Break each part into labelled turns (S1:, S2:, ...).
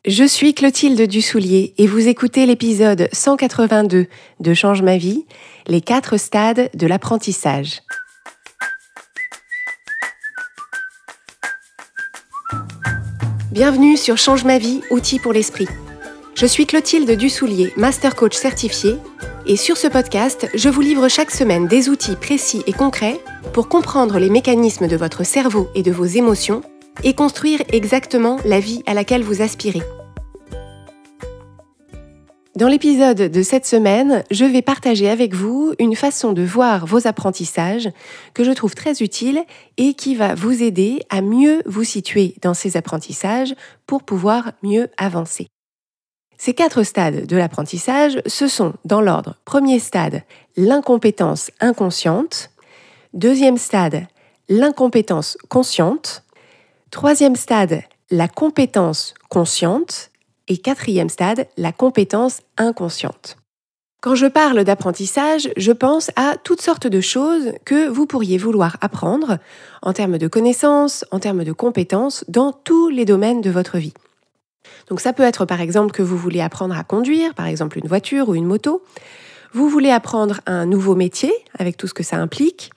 S1: Je suis Clotilde Dussoulier et vous écoutez l'épisode 182 de Change ma vie, les 4 stades de l'apprentissage. Bienvenue sur Change ma vie, outils pour l'esprit. Je suis Clotilde Dussoulier, master coach certifié, et sur ce podcast, je vous livre chaque semaine des outils précis et concrets pour comprendre les mécanismes de votre cerveau et de vos émotions et construire exactement la vie à laquelle vous aspirez. Dans l'épisode de cette semaine, je vais partager avec vous une façon de voir vos apprentissages que je trouve très utile et qui va vous aider à mieux vous situer dans ces apprentissages pour pouvoir mieux avancer. Ces 4 stades de l'apprentissage, ce sont dans l'ordre: premier stade, l'incompétence inconsciente; deuxième stade, l'incompétence consciente; troisième stade, la compétence consciente; et quatrième stade, la compétence inconsciente. Quand je parle d'apprentissage, je pense à toutes sortes de choses que vous pourriez vouloir apprendre en termes de connaissances, en termes de compétences, dans tous les domaines de votre vie. Donc ça peut être par exemple que vous voulez apprendre à conduire, par exemple une voiture ou une moto. Vous voulez apprendre un nouveau métier avec tout ce que ça implique.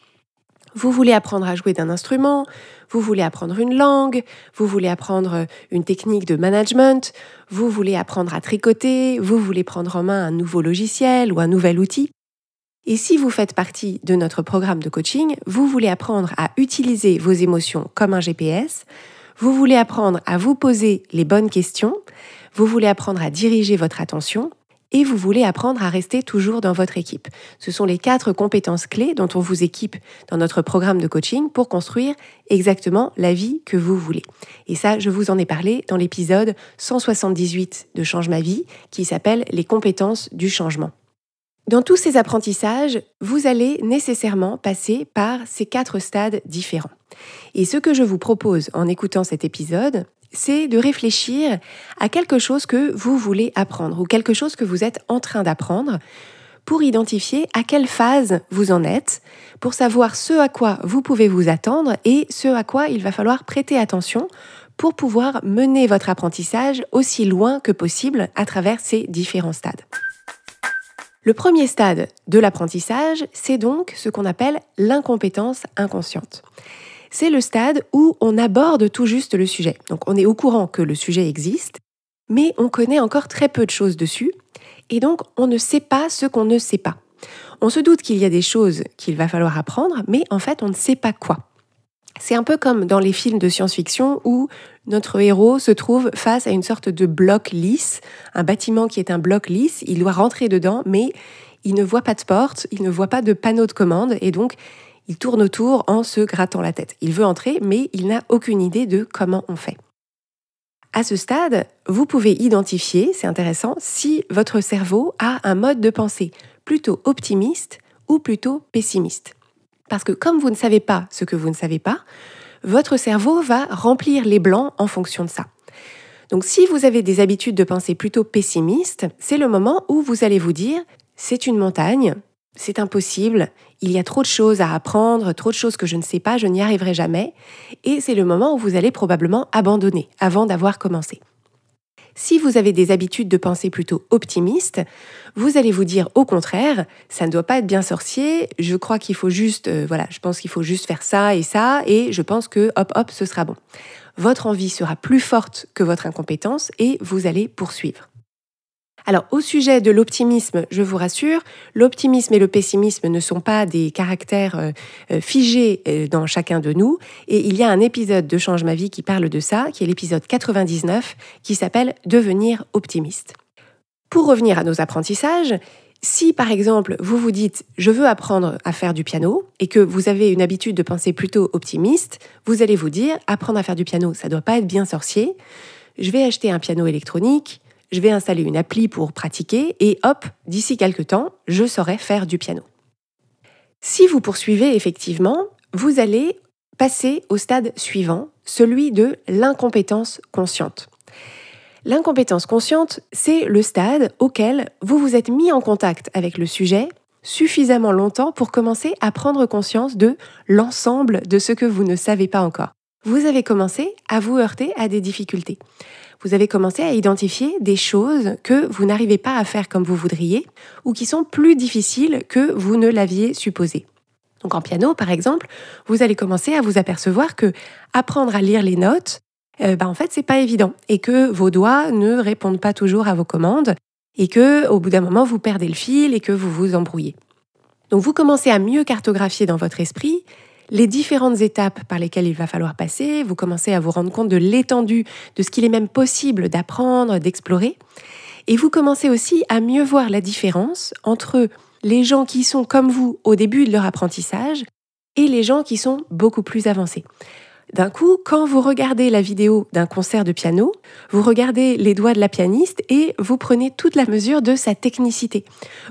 S1: Vous voulez apprendre à jouer d'un instrument, vous voulez apprendre une langue, vous voulez apprendre une technique de management, vous voulez apprendre à tricoter, vous voulez prendre en main un nouveau logiciel ou un nouvel outil. Et si vous faites partie de notre programme de coaching, vous voulez apprendre à utiliser vos émotions comme un GPS, vous voulez apprendre à vous poser les bonnes questions, vous voulez apprendre à diriger votre attention, et vous voulez apprendre à rester toujours dans votre équipe. Ce sont les 4 compétences clés dont on vous équipe dans notre programme de coaching pour construire exactement la vie que vous voulez. Et ça, je vous en ai parlé dans l'épisode 178 de Change ma vie, qui s'appelle « Les compétences du changement ». Dans tous ces apprentissages, vous allez nécessairement passer par ces 4 stades différents. Et ce que je vous propose en écoutant cet épisode, c'est de réfléchir à quelque chose que vous voulez apprendre ou quelque chose que vous êtes en train d'apprendre pour identifier à quelle phase vous en êtes, pour savoir ce à quoi vous pouvez vous attendre et ce à quoi il va falloir prêter attention pour pouvoir mener votre apprentissage aussi loin que possible à travers ces différents stades. Le premier stade de l'apprentissage, c'est donc ce qu'on appelle l'incompétence inconsciente. C'est le stade où on aborde tout juste le sujet. Donc on est au courant que le sujet existe, mais on connaît encore très peu de choses dessus, et donc on ne sait pas ce qu'on ne sait pas. On se doute qu'il y a des choses qu'il va falloir apprendre, mais en fait on ne sait pas quoi. C'est un peu comme dans les films de science-fiction où notre héros se trouve face à une sorte de bloc lisse, un bâtiment qui est un bloc lisse, il doit rentrer dedans, mais il ne voit pas de porte, il ne voit pas de panneau de commande, et donc il tourne autour en se grattant la tête. Il veut entrer, mais il n'a aucune idée de comment on fait. À ce stade, vous pouvez identifier, c'est intéressant, si votre cerveau a un mode de pensée plutôt optimiste ou plutôt pessimiste. Parce que comme vous ne savez pas ce que vous ne savez pas, votre cerveau va remplir les blancs en fonction de ça. Donc si vous avez des habitudes de pensée plutôt pessimistes, c'est le moment où vous allez vous dire « c'est une montagne ». C'est impossible, il y a trop de choses à apprendre, trop de choses que je ne sais pas, je n'y arriverai jamais. Et c'est le moment où vous allez probablement abandonner avant d'avoir commencé. Si vous avez des habitudes de pensée plutôt optimistes, vous allez vous dire au contraire, ça ne doit pas être bien sorcier, je crois qu'il faut juste, je pense qu'il faut juste faire ça, et je pense que hop, ce sera bon. Votre envie sera plus forte que votre incompétence et vous allez poursuivre. Alors, au sujet de l'optimisme, je vous rassure, l'optimisme et le pessimisme ne sont pas des caractères figés dans chacun de nous. Et il y a un épisode de Change ma vie qui parle de ça, qui est l'épisode 99, qui s'appelle « Devenir optimiste ». Pour revenir à nos apprentissages, si par exemple vous vous dites « je veux apprendre à faire du piano » et que vous avez une habitude de pensée plutôt optimiste, vous allez vous dire « apprendre à faire du piano, ça ne doit pas être bien sorcier, je vais acheter un piano électronique ». Je vais installer une appli pour pratiquer et hop, d'ici quelques temps, je saurai faire du piano. Si vous poursuivez effectivement, vous allez passer au stade suivant, celui de l'incompétence consciente. L'incompétence consciente, c'est le stade auquel vous vous êtes mis en contact avec le sujet suffisamment longtemps pour commencer à prendre conscience de l'ensemble de ce que vous ne savez pas encore. vous avez commencé à vous heurter à des difficultés. Vous avez commencé à identifier des choses que vous n'arrivez pas à faire comme vous voudriez ou qui sont plus difficiles que vous ne l'aviez supposé. Donc en piano, par exemple, vous allez commencer à vous apercevoir que apprendre à lire les notes, en fait, c'est pas évident et que vos doigts ne répondent pas toujours à vos commandes et que au bout d'un moment, vous perdez le fil et que vous vous embrouillez. Donc vous commencez à mieux cartographier dans votre esprit les différentes étapes par lesquelles il va falloir passer, vous commencez à vous rendre compte de l'étendue de ce qu'il est même possible d'apprendre, d'explorer, et vous commencez aussi à mieux voir la différence entre les gens qui sont comme vous au début de leur apprentissage et les gens qui sont beaucoup plus avancés. D'un coup, quand vous regardez la vidéo d'un concert de piano, vous regardez les doigts de la pianiste et vous prenez toute la mesure de sa technicité.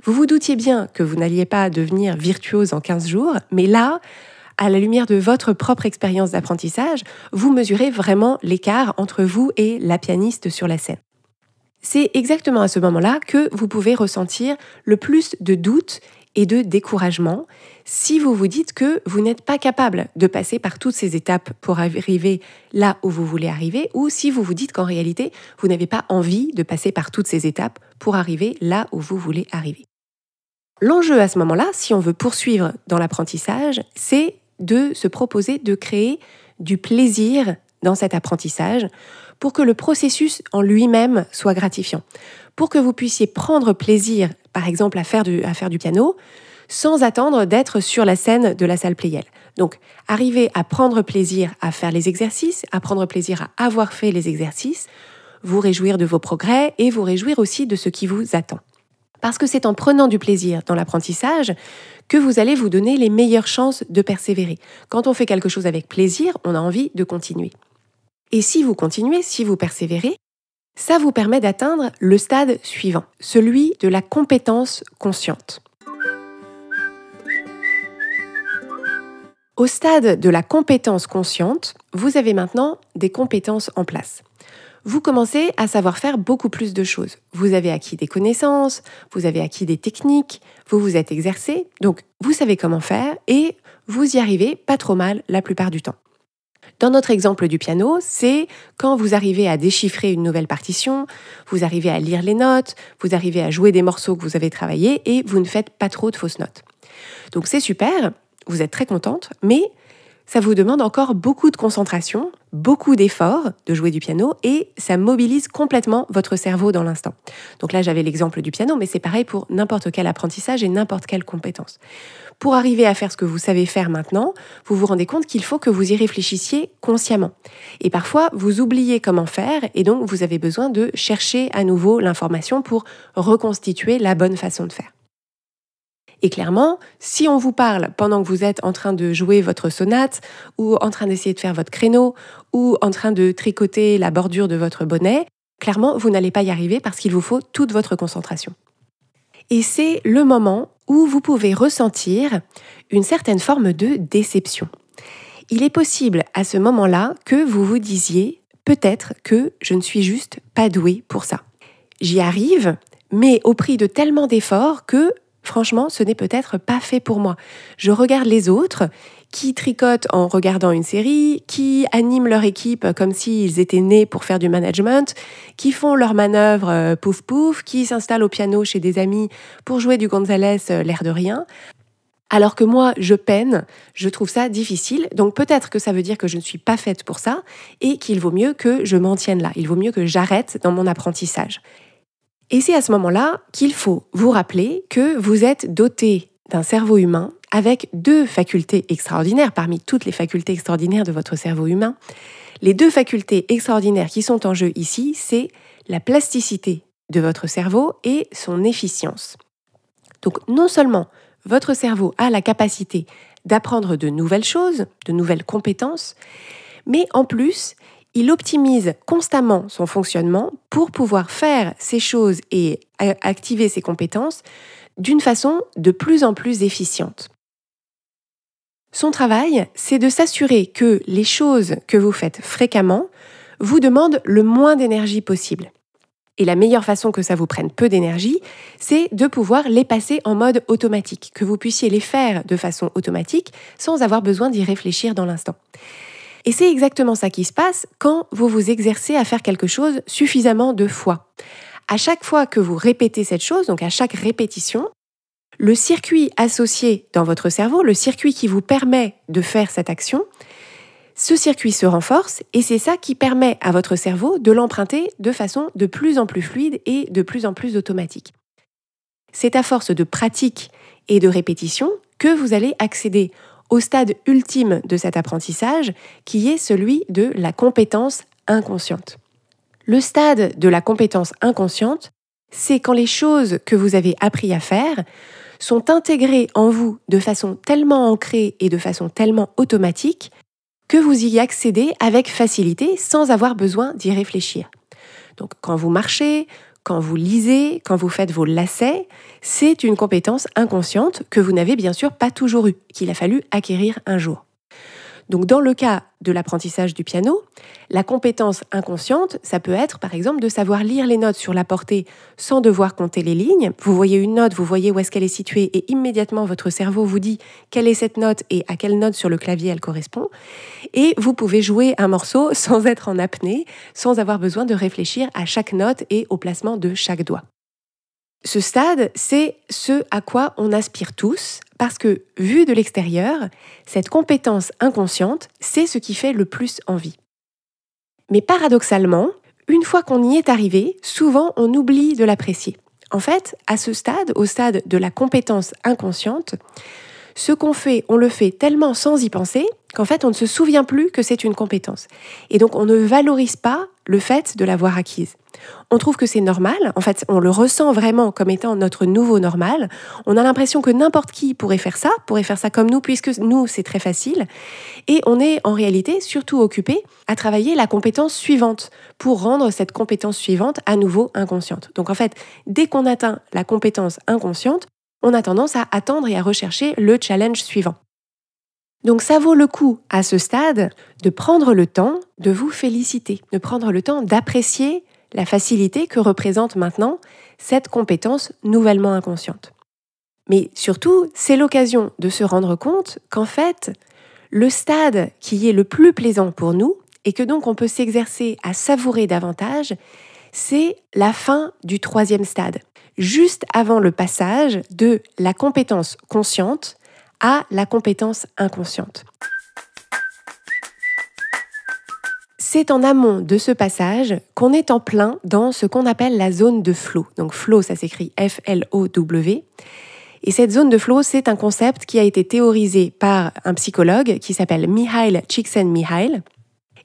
S1: Vous vous doutiez bien que vous n'alliez pas devenir virtuose en 15 jours, mais là, à la lumière de votre propre expérience d'apprentissage, vous mesurez vraiment l'écart entre vous et la pianiste sur la scène. C'est exactement à ce moment-là que vous pouvez ressentir le plus de doutes et de découragement si vous vous dites que vous n'êtes pas capable de passer par toutes ces étapes pour arriver là où vous voulez arriver, ou si vous vous dites qu'en réalité, vous n'avez pas envie de passer par toutes ces étapes pour arriver là où vous voulez arriver. L'enjeu à ce moment-là, si on veut poursuivre dans l'apprentissage, c'est de se proposer de créer du plaisir dans cet apprentissage pour que le processus en lui-même soit gratifiant, pour que vous puissiez prendre plaisir, par exemple, à faire du piano, sans attendre d'être sur la scène de la salle Pleyel. Donc, arriver à prendre plaisir à faire les exercices, à prendre plaisir à avoir fait les exercices, vous réjouir de vos progrès et vous réjouir aussi de ce qui vous attend. Parce que c'est en prenant du plaisir dans l'apprentissage que vous allez vous donner les meilleures chances de persévérer. Quand on fait quelque chose avec plaisir, on a envie de continuer. Et si vous continuez, si vous persévérez, ça vous permet d'atteindre le stade suivant, celui de la compétence consciente. Au stade de la compétence consciente, vous avez maintenant des compétences en place. Vous commencez à savoir faire beaucoup plus de choses. Vous avez acquis des connaissances, vous avez acquis des techniques, vous vous êtes exercé, donc vous savez comment faire et vous y arrivez pas trop mal la plupart du temps. Dans notre exemple du piano, c'est quand vous arrivez à déchiffrer une nouvelle partition, vous arrivez à lire les notes, vous arrivez à jouer des morceaux que vous avez travaillés et vous ne faites pas trop de fausses notes. Donc c'est super, vous êtes très contente, mais ça vous demande encore beaucoup de concentration, beaucoup d'efforts de jouer du piano et ça mobilise complètement votre cerveau dans l'instant. Donc là, j'avais l'exemple du piano, mais c'est pareil pour n'importe quel apprentissage et n'importe quelle compétence. Pour arriver à faire ce que vous savez faire maintenant, vous vous rendez compte qu'il faut que vous y réfléchissiez consciemment. Et parfois, vous oubliez comment faire et donc vous avez besoin de chercher à nouveau l'information pour reconstituer la bonne façon de faire. Et clairement, si on vous parle pendant que vous êtes en train de jouer votre sonate ou en train d'essayer de faire votre créneau ou en train de tricoter la bordure de votre bonnet, clairement, vous n'allez pas y arriver parce qu'il vous faut toute votre concentration. Et c'est le moment où vous pouvez ressentir une certaine forme de déception. Il est possible à ce moment-là que vous vous disiez peut-être que je ne suis juste pas douée pour ça. J'y arrive, mais au prix de tellement d'efforts que franchement, ce n'est peut-être pas fait pour moi. Je regarde les autres qui tricotent en regardant une série, qui animent leur équipe comme s'ils étaient nés pour faire du management, qui font leurs manœuvres pouf pouf, qui s'installent au piano chez des amis pour jouer du Gonzalez l'air de rien. Alors que moi, je peine, je trouve ça difficile. Donc peut-être que ça veut dire que je ne suis pas faite pour ça et qu'il vaut mieux que je m'en tienne là. Il vaut mieux que j'arrête dans mon apprentissage. Et c'est à ce moment-là qu'il faut vous rappeler que vous êtes doté d'un cerveau humain avec deux facultés extraordinaires parmi toutes les facultés extraordinaires de votre cerveau humain. Les deux facultés extraordinaires qui sont en jeu ici, c'est la plasticité de votre cerveau et son efficience. Donc non seulement votre cerveau a la capacité d'apprendre de nouvelles choses, de nouvelles compétences, mais en plus, il optimise constamment son fonctionnement pour pouvoir faire ces choses et activer ses compétences d'une façon de plus en plus efficiente. Son travail, c'est de s'assurer que les choses que vous faites fréquemment vous demandent le moins d'énergie possible. Et la meilleure façon que ça vous prenne peu d'énergie, c'est de pouvoir les passer en mode automatique, que vous puissiez les faire de façon automatique sans avoir besoin d'y réfléchir dans l'instant. Et c'est exactement ça qui se passe quand vous vous exercez à faire quelque chose suffisamment de fois. À chaque fois que vous répétez cette chose, donc à chaque répétition, le circuit associé dans votre cerveau, le circuit qui vous permet de faire cette action, ce circuit se renforce et c'est ça qui permet à votre cerveau de l'emprunter de façon de plus en plus fluide et de plus en plus automatique. C'est à force de pratique et de répétition que vous allez accéder au stade ultime de cet apprentissage qui est celui de la compétence inconsciente. Le stade de la compétence inconsciente, c'est quand les choses que vous avez appris à faire sont intégrées en vous de façon tellement ancrée et de façon tellement automatique que vous y accédez avec facilité sans avoir besoin d'y réfléchir. Donc quand vous marchez, quand vous lisez, quand vous faites vos lacets, c'est une compétence inconsciente que vous n'avez bien sûr pas toujours eue, qu'il a fallu acquérir un jour. Donc dans le cas de l'apprentissage du piano, la compétence inconsciente, ça peut être par exemple de savoir lire les notes sur la portée sans devoir compter les lignes. Vous voyez une note, vous voyez où est-ce qu'elle est située et immédiatement votre cerveau vous dit quelle est cette note et à quelle note sur le clavier elle correspond. Et vous pouvez jouer un morceau sans être en apnée, sans avoir besoin de réfléchir à chaque note et au placement de chaque doigt. Ce stade, c'est ce à quoi on aspire tous, parce que, vu de l'extérieur, cette compétence inconsciente, c'est ce qui fait le plus envie. Mais paradoxalement, une fois qu'on y est arrivé, souvent on oublie de l'apprécier. En fait, à ce stade, au stade de la compétence inconsciente, ce qu'on fait, on le fait tellement sans y penser qu'en fait on ne se souvient plus que c'est une compétence. Et donc on ne valorise pas le fait de l'avoir acquise. On trouve que c'est normal, en fait on le ressent vraiment comme étant notre nouveau normal. On a l'impression que n'importe qui pourrait faire ça comme nous, puisque nous c'est très facile. Et on est en réalité surtout occupé à travailler la compétence suivante pour rendre cette compétence suivante à nouveau inconsciente. Donc en fait, dès qu'on atteint la compétence inconsciente, on a tendance à attendre et à rechercher le challenge suivant. Donc ça vaut le coup, à ce stade, de prendre le temps de vous féliciter, de prendre le temps d'apprécier la facilité que représente maintenant cette compétence nouvellement inconsciente. Mais surtout, c'est l'occasion de se rendre compte qu'en fait, le stade qui est le plus plaisant pour nous, et que donc on peut s'exercer à savourer davantage, c'est la fin du 3e stade, juste avant le passage de la compétence consciente à la compétence inconsciente. C'est en amont de ce passage qu'on est en plein dans ce qu'on appelle la zone de flow. Donc flow, ça s'écrit F-L-O-W. Et cette zone de flow, c'est un concept qui a été théorisé par un psychologue qui s'appelle Mihaly Csikszentmihalyi.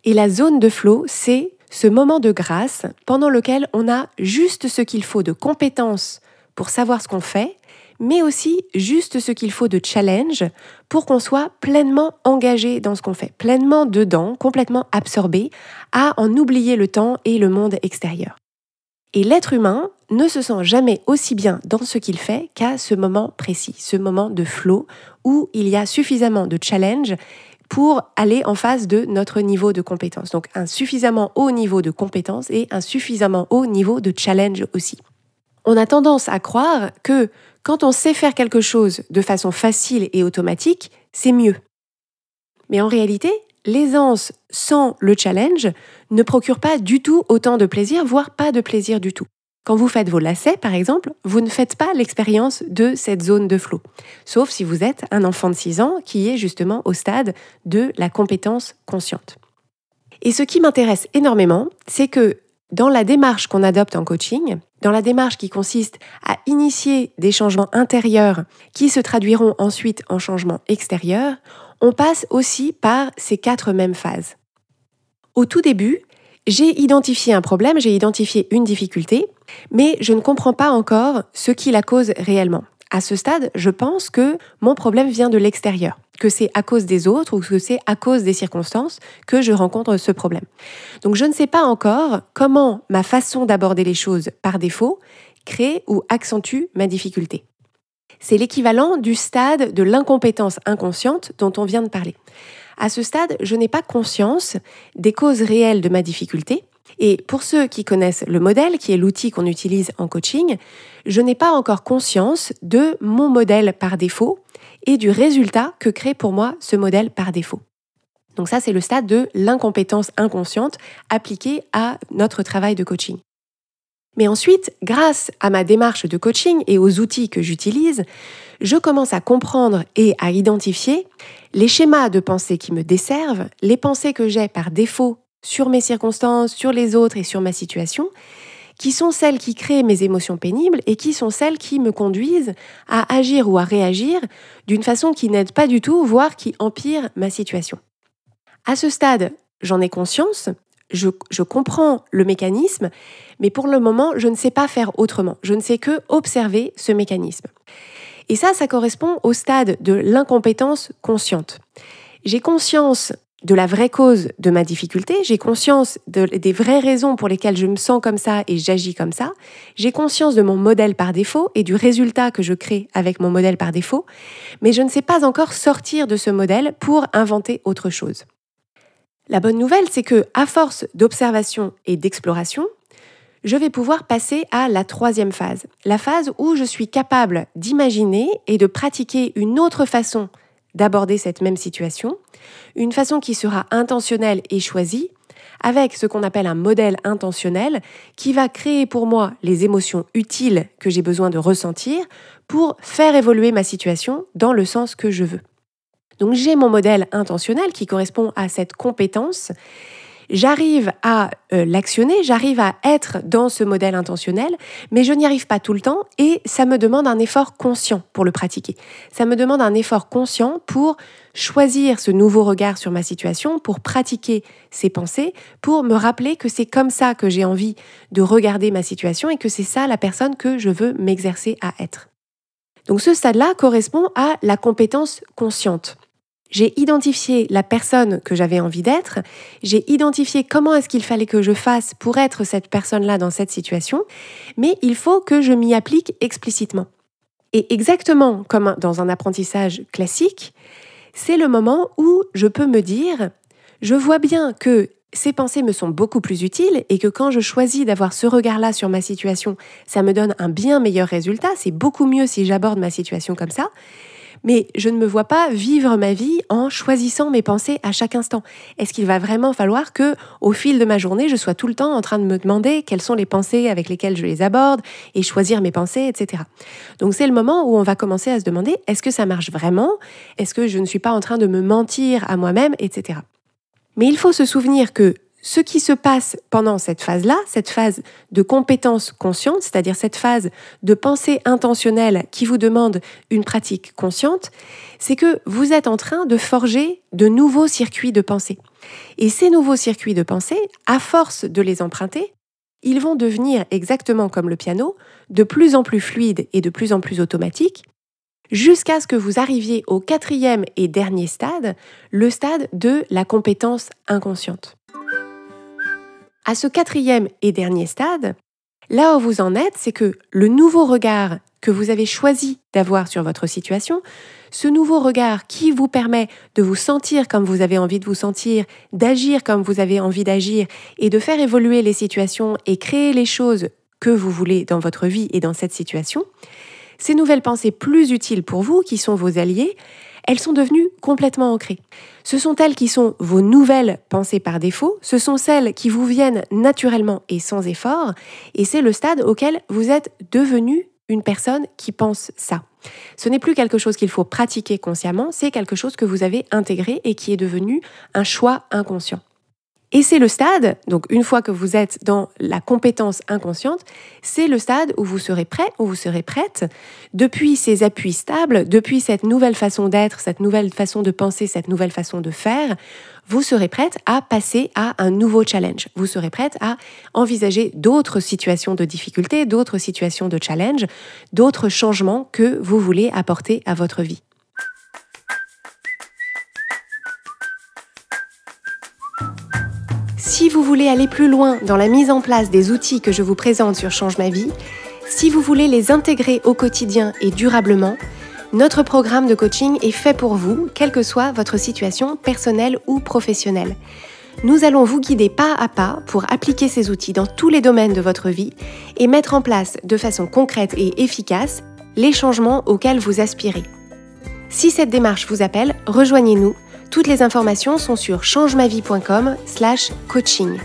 S1: Et la zone de flow, c'est ce moment de grâce pendant lequel on a juste ce qu'il faut de compétences pour savoir ce qu'on fait, mais aussi juste ce qu'il faut de challenge pour qu'on soit pleinement engagé dans ce qu'on fait, pleinement dedans, complètement absorbé, à en oublier le temps et le monde extérieur. Et l'être humain ne se sent jamais aussi bien dans ce qu'il fait qu'à ce moment précis, ce moment de flow où il y a suffisamment de challenge pour aller en face de notre niveau de compétence. Donc un suffisamment haut niveau de compétence et un suffisamment haut niveau de challenge aussi. On a tendance à croire que quand on sait faire quelque chose de façon facile et automatique, c'est mieux. Mais en réalité, l'aisance sans le challenge ne procure pas du tout autant de plaisir, voire pas de plaisir du tout. Quand vous faites vos lacets, par exemple, vous ne faites pas l'expérience de cette zone de flow. Sauf si vous êtes un enfant de 6 ans qui est justement au stade de la compétence consciente. Et ce qui m'intéresse énormément, c'est que dans la démarche qu'on adopte en coaching, dans la démarche qui consiste à initier des changements intérieurs qui se traduiront ensuite en changements extérieurs, on passe aussi par ces 4 mêmes phases. Au tout début, j'ai identifié un problème, j'ai identifié une difficulté, mais je ne comprends pas encore ce qui la cause réellement. À ce stade, je pense que mon problème vient de l'extérieur, que c'est à cause des autres ou que c'est à cause des circonstances que je rencontre ce problème. Donc je ne sais pas encore comment ma façon d'aborder les choses par défaut crée ou accentue ma difficulté. C'est l'équivalent du stade de l'incompétence inconsciente dont on vient de parler. À ce stade, je n'ai pas conscience des causes réelles de ma difficulté. Et pour ceux qui connaissent le modèle, qui est l'outil qu'on utilise en coaching, je n'ai pas encore conscience de mon modèle par défaut et du résultat que crée pour moi ce modèle par défaut. Donc ça, c'est le stade de l'incompétence inconsciente appliquée à notre travail de coaching. Mais ensuite, grâce à ma démarche de coaching et aux outils que j'utilise, je commence à comprendre et à identifier les schémas de pensée qui me desservent, les pensées que j'ai par défaut sur mes circonstances, sur les autres et sur ma situation, qui sont celles qui créent mes émotions pénibles et qui sont celles qui me conduisent à agir ou à réagir d'une façon qui n'aide pas du tout, voire qui empire ma situation. À ce stade, j'en ai conscience, je comprends le mécanisme, mais pour le moment, je ne sais pas faire autrement. Je ne sais que observer ce mécanisme. Et ça correspond au stade de l'incompétence consciente. J'ai conscience de la vraie cause de ma difficulté, j'ai conscience des vraies raisons pour lesquelles je me sens comme ça et j'agis comme ça, j'ai conscience de mon modèle par défaut et du résultat que je crée avec mon modèle par défaut, mais je ne sais pas encore sortir de ce modèle pour inventer autre chose. La bonne nouvelle, c'est que, à force d'observation et d'exploration, je vais pouvoir passer à la troisième phase, la phase où je suis capable d'imaginer et de pratiquer une autre façon d'aborder cette même situation, une façon qui sera intentionnelle et choisie, avec ce qu'on appelle un modèle intentionnel qui va créer pour moi les émotions utiles que j'ai besoin de ressentir pour faire évoluer ma situation dans le sens que je veux. Donc j'ai mon modèle intentionnel qui correspond à cette compétence. J'arrive à l'actionner, j'arrive à être dans ce modèle intentionnel, mais je n'y arrive pas tout le temps et ça me demande un effort conscient pour le pratiquer. Ça me demande un effort conscient pour choisir ce nouveau regard sur ma situation, pour pratiquer ces pensées, pour me rappeler que c'est comme ça que j'ai envie de regarder ma situation et que c'est ça la personne que je veux m'exercer à être. Donc ce stade-là correspond à la compétence consciente. J'ai identifié la personne que j'avais envie d'être, j'ai identifié comment est-ce qu'il fallait que je fasse pour être cette personne-là dans cette situation, mais il faut que je m'y applique explicitement. Et exactement comme dans un apprentissage classique, c'est le moment où je peux me dire, je vois bien que ces pensées me sont beaucoup plus utiles et que quand je choisis d'avoir ce regard-là sur ma situation, ça me donne un bien meilleur résultat, c'est beaucoup mieux si j'aborde ma situation comme ça. Mais je ne me vois pas vivre ma vie en choisissant mes pensées à chaque instant. Est-ce qu'il va vraiment falloir que, au fil de ma journée, je sois tout le temps en train de me demander quelles sont les pensées avec lesquelles je les aborde et choisir mes pensées, etc. Donc c'est le moment où on va commencer à se demander, est-ce que ça marche vraiment? Est-ce que je ne suis pas en train de me mentir à moi-même, etc. Mais il faut se souvenir que ce qui se passe pendant cette phase-là, cette phase de compétence consciente, c'est-à-dire cette phase de pensée intentionnelle qui vous demande une pratique consciente, c'est que vous êtes en train de forger de nouveaux circuits de pensée. Et ces nouveaux circuits de pensée, à force de les emprunter, ils vont devenir, exactement comme le piano, de plus en plus fluides et de plus en plus automatiques, jusqu'à ce que vous arriviez au quatrième et dernier stade, le stade de la compétence inconsciente. À ce quatrième et dernier stade, là où vous en êtes, c'est que le nouveau regard que vous avez choisi d'avoir sur votre situation, ce nouveau regard qui vous permet de vous sentir comme vous avez envie de vous sentir, d'agir comme vous avez envie d'agir et de faire évoluer les situations et créer les choses que vous voulez dans votre vie et dans cette situation, ces nouvelles pensées plus utiles pour vous, qui sont vos alliés, elles sont devenues complètement ancrées. Ce sont elles qui sont vos nouvelles pensées par défaut, ce sont celles qui vous viennent naturellement et sans effort, et c'est le stade auquel vous êtes devenu une personne qui pense ça. Ce n'est plus quelque chose qu'il faut pratiquer consciemment, c'est quelque chose que vous avez intégré et qui est devenu un choix inconscient. Et c'est le stade, donc une fois que vous êtes dans la compétence inconsciente, c'est le stade où vous serez prêt, où vous serez prête, depuis ces appuis stables, depuis cette nouvelle façon d'être, cette nouvelle façon de penser, cette nouvelle façon de faire, vous serez prête à passer à un nouveau challenge. Vous serez prête à envisager d'autres situations de difficulté, d'autres situations de challenge, d'autres changements que vous voulez apporter à votre vie. Si vous voulez aller plus loin dans la mise en place des outils que je vous présente sur Change ma vie, si vous voulez les intégrer au quotidien et durablement, notre programme de coaching est fait pour vous, quelle que soit votre situation personnelle ou professionnelle. Nous allons vous guider pas à pas pour appliquer ces outils dans tous les domaines de votre vie et mettre en place de façon concrète et efficace les changements auxquels vous aspirez. Si cette démarche vous appelle, rejoignez-nous Toutes les informations sont sur changemavie.com/coaching.